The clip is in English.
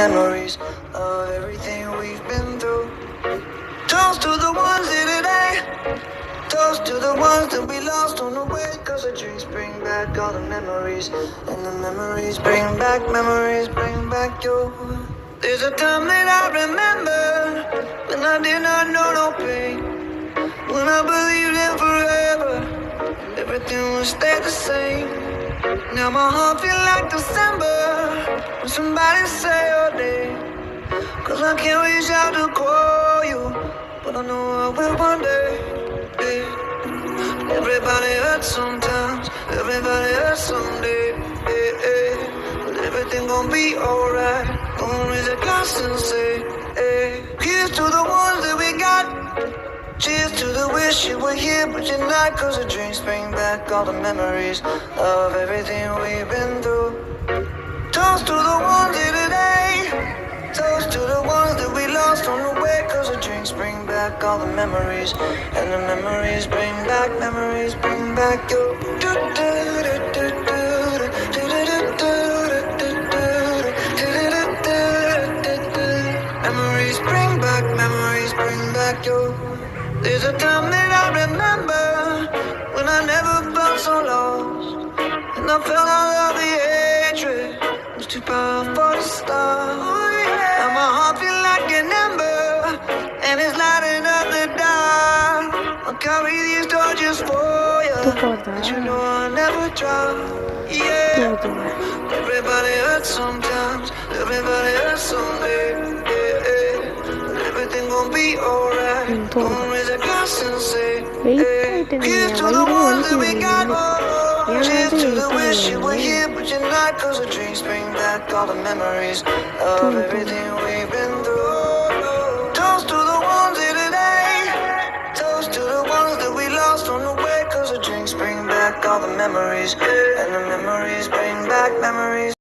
memories of everything we've been through. Toast to the ones here today. Toast to the ones that we lost on the way. Cause the drinks bring back all the memories. And the memories bring back you. There's a time that I remember when I did not know no pain. When I believed in forever, everything would stay the same. Now my heart feel like December when somebody say your name. Cause I can't reach out to call you, but I know I will one day. Yeah. Everybody hurts sometimes, everybody hurts someday. Yeah, yeah. But everything gon' be alright. Gonna raise a glass and say, hey. Here's to the ones that we got. Cheers to the wish you were here, but you're not. Cause the drinks bring back all the memories of everything we've been through. Toast to the ones here today. Toast to the ones that we lost on the way. Cause the drinks bring back all the memories. And the memories bring back you. Memories bring back you. There's a time that I remember when I never felt so lost. And I felt all of the hatred was too powerful to stop. Now my heart feel like an ember, and it's lighting up the dark. I'll carry these torches for you, but you know I'll never drop. Yeah, everybody hurts sometimes, everybody hurts someday. Everything gon' be alright. Gonna raise a glass and say, hey. Here's to the ones that we got. Cheers to the wish you were here, but you're not. Cause the drinks bring back all the memories of everything we've been through. Toast to the ones here today. Toast to the ones that we lost on the way. Cause the drinks bring back all the memories. And the memories bring back memories.